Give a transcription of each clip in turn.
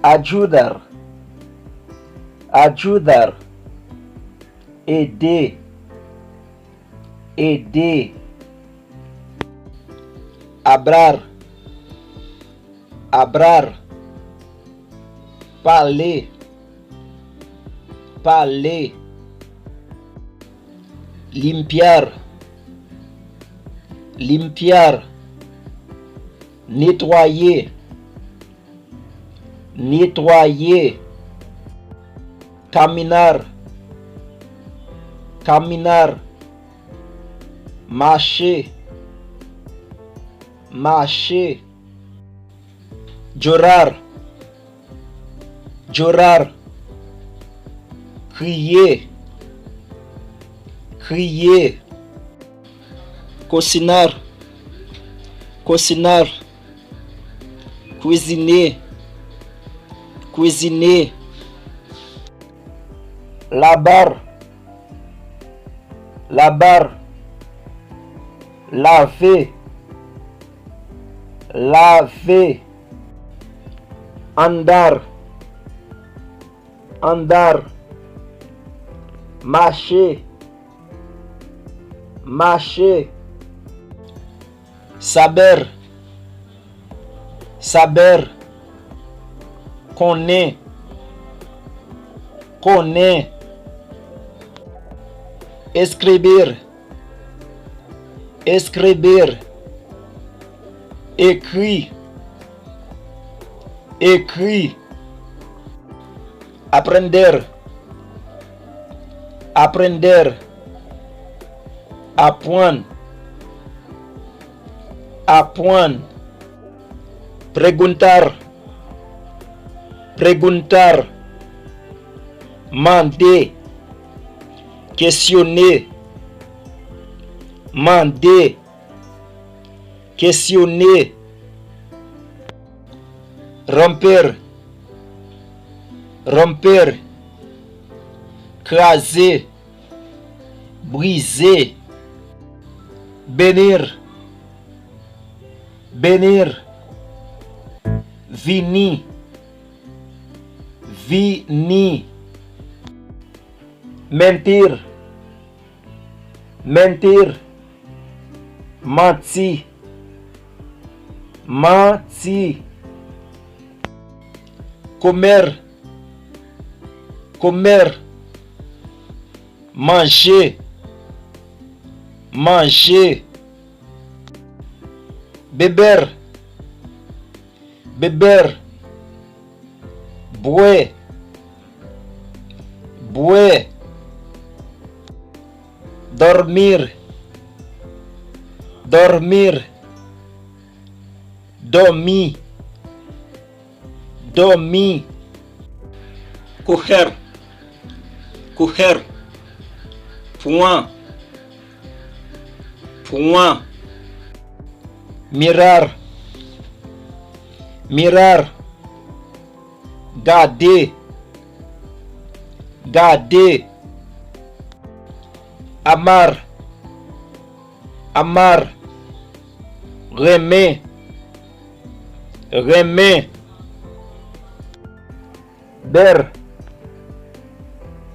Ajudar. Ajudar. Aider. Aider. Abrar. Abrar. Parler. Parler. Limpiar. Limpiar. Nettoyer. Nettoyer. Caminar. Caminar. Marcher. Marcher. Llorar. Llorar. Crier. Crier. Cocinar. Cocinar. Cuisiner. Cuisiner. Lavar. Lavar. Laver. Laver. Andar. Andar. Marcher. Marcher. Saber. Saber. Connaître. Connaître. Escrever. Escrever. Écrit. Écrit. Aprender. Aprender. Apprendre. Apprendre. Perguntar. Perguntar. Mander. Questionner. Mander. Questionner. Romper. Romper. Craser. Briser. Bénir. Bénir. Venir. Venir. Mentir. Mentir. Mentir. Mentir. Comer. Comer. Manger. Manger. Beber. Beber. Boire. Boire. Dormir. Dormir. Dormir. Dormir. Correr. Correr. Point. Point. Mirar. Mirar. Garder. Garder. Amar. Amar. Remer. Remer. Ber.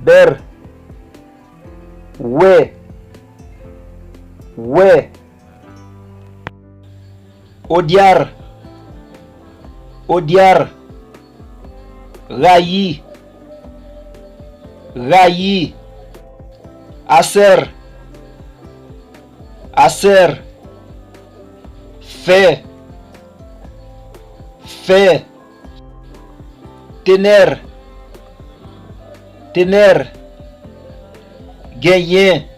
Ber. Ouais. Ouais. Odiar. Odiar. Raillir. Raillir. Hacer. Hacer. Faire. Faire. Tener. Tener. Gagner.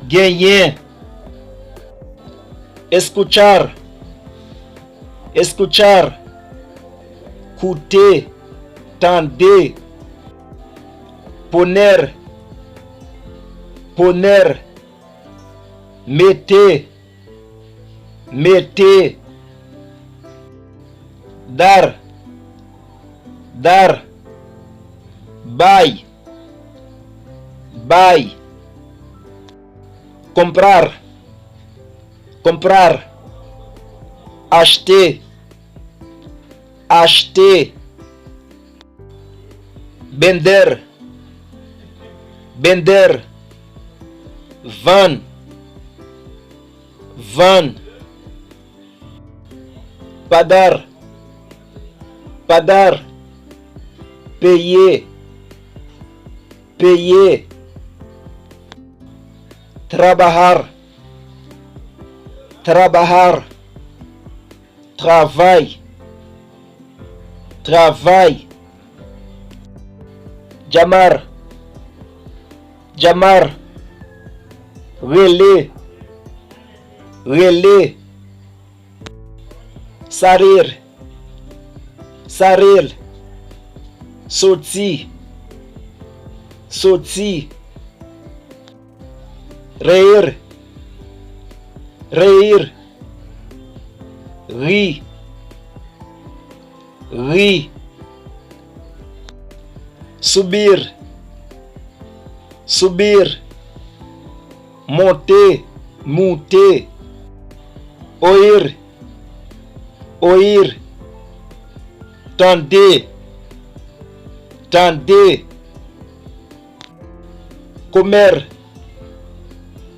Gagner. Escuchar. Escuchar. Écouter. Tender. Poner. Poner. Mettez. Mettez. Dar. Dar. Buy. Buy. Comprar. Comprar. Acheter. acheter, bender, bender, van, van, padar, padar, payer, payer, trabajar, trabajar, travail, travail, llamar, llamar, relais, relais, salir, salir, sortir, sortir, reír, reír, ri, ri, subir, subir, monter, monter, oír, oír, tender, tender, comer,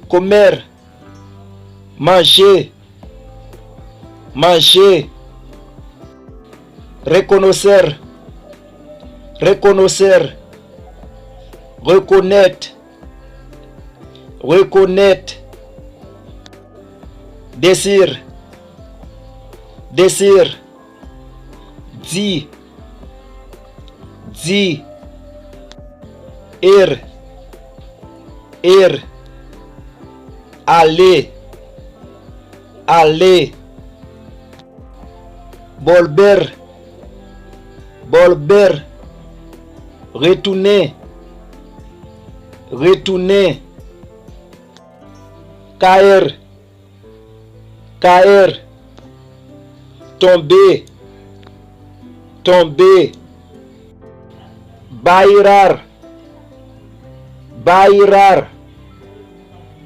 comer, manger, manger, reconocer, reconnaître, reconnaître, reconnaître, désir, désir, dit, dit, ir, ir, aller, aller, volver, volver, retourner, retourner, caer, caer, tomber, tomber, bailar, bailar,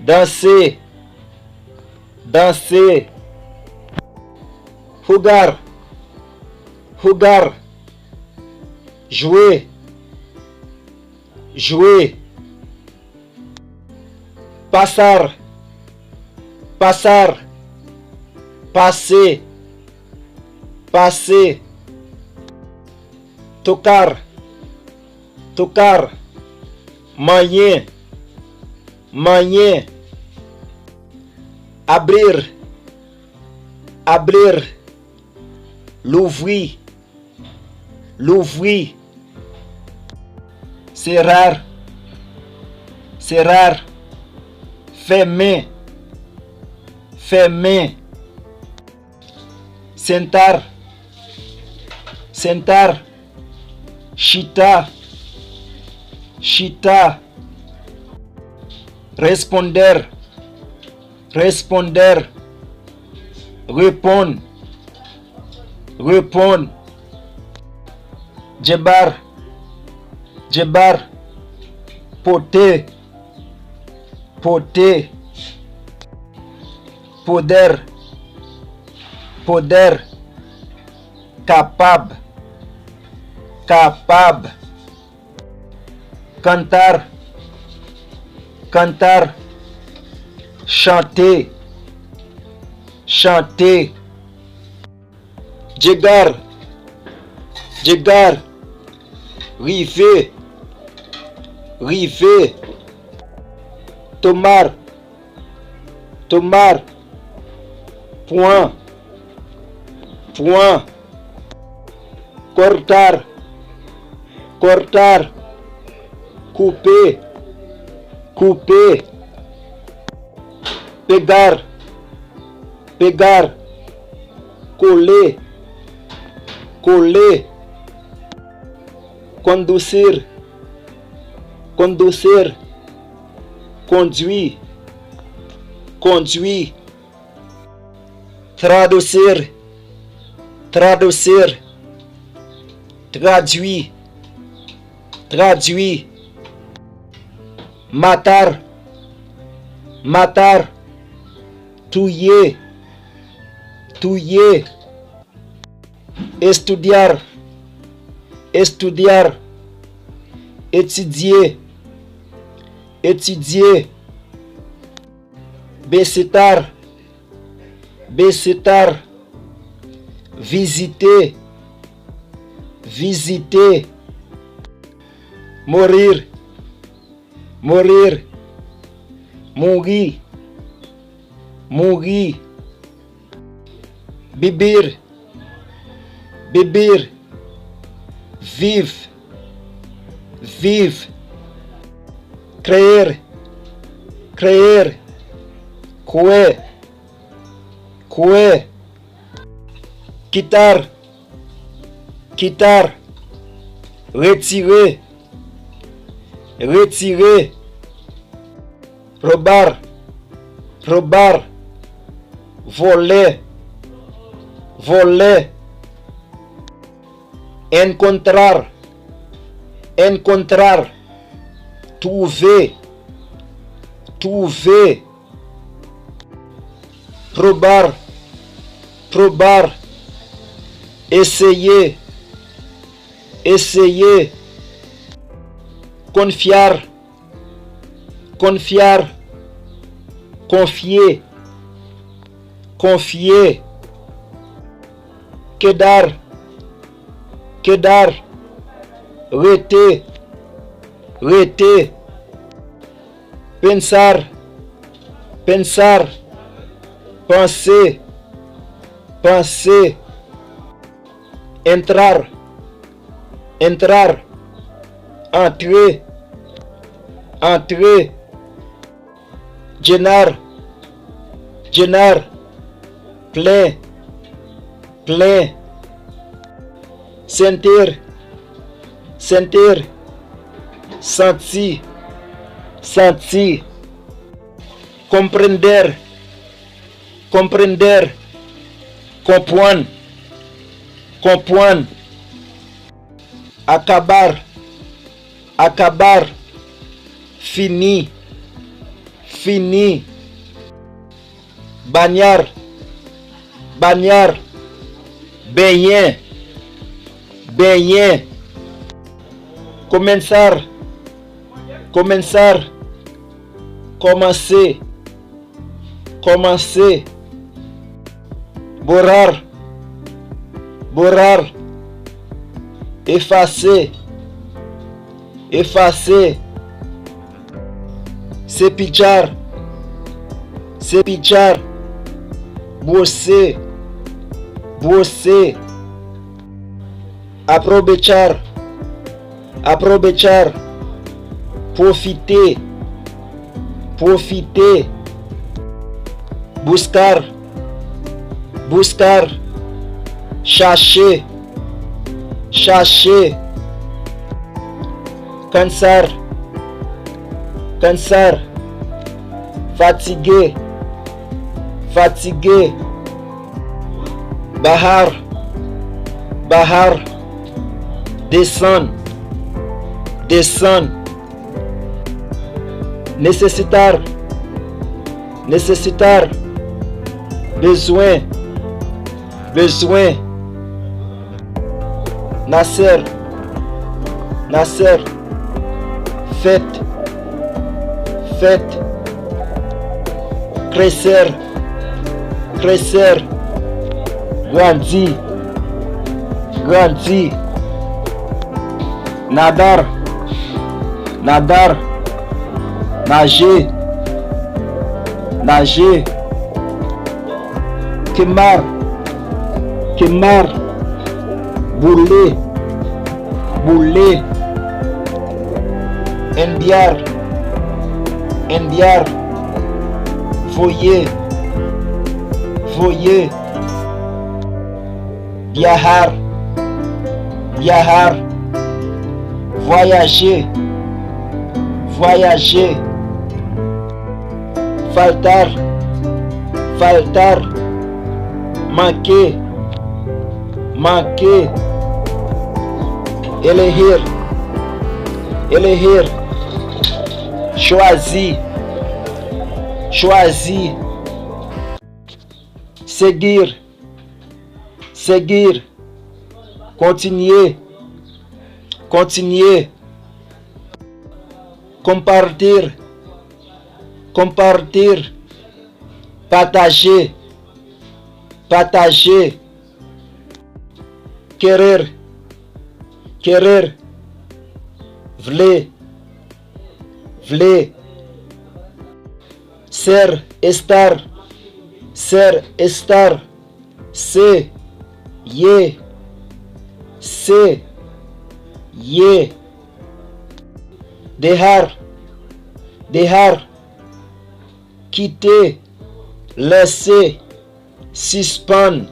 danser, danser, jugar, jugar, jouer, jouer, passar, passar, passer, passer, tocar, tocar, manier, manier, abrir, abrir, l'ouvrir, l'ouvrir, cerrar, cerrar, fermer, fermer, sentar, sentar, chita, chita, responder, responder, répondre, répondre, jebar, jebar, porter, porter, poder, poder, capable, capable, cantar, cantar, chanter, chanter, llegar, llegar, river, river, tomar, tomar, point, point, cortar, cortar, couper, couper, pegar, pegar, coller, coller, conduire, conduire, conduire, conduire, traduire, traduire, traduire, traduire, matar, matar, tuer, tuer, estudiar, estudiar, étudier, étudier, visitar, visitar, visiter, visiter, mourir, mourir, mourir, mourir, beber, beber, vive, vive, créer, créer, couer, couer, quitter, quitter, retirer, retirer, roubar, roubar, voler, voler, encontrar, encontrar, trouver, trouver, probar, probar, essayer, essayer, confiar, confiar, confier, confier, quedar, quedar, rester, rester, pensar, pensar, penser, penser, entrar, entrar, entrer, entrer, llenar, llenar, plein, plein, sentir, sentir, sentir, sentir, comprender, comprender, comprendre, comprendre, acabar, acabar, fini, fini, bañar, bañar, baigner, baigner, comenzar, comenzar, commencer, commencer, borrar, borrar, effacer, effacer, cepillar, cepillar, brosser, brosser, aprovechar, aprovechar, profiter, profiter, buscar, buscar, chercher, chercher, cansar, cansar, fatigué, fatigué, bajar, bajar, descendre, descendre, necessitar, necessitar, besoin, besoin, nascer, nascer, fête, fête, crescer, crescer, grandir, grandir, nadar, nadar, nager, nager, queimar, queimar, brûler, brûler, enviar, enviar, foyer, foyer, viajar, viajar, voyager, voyager, faltar, faltar, manquer, manquer, elegir, elegir, choisir, choisir, seguir, seguir, continuer, continuer, compartir, compartir, partager, partager, querer, querer, vle, vle, ser, estar, se, ye, dejar, dejar, quitter, laisser, suspendre,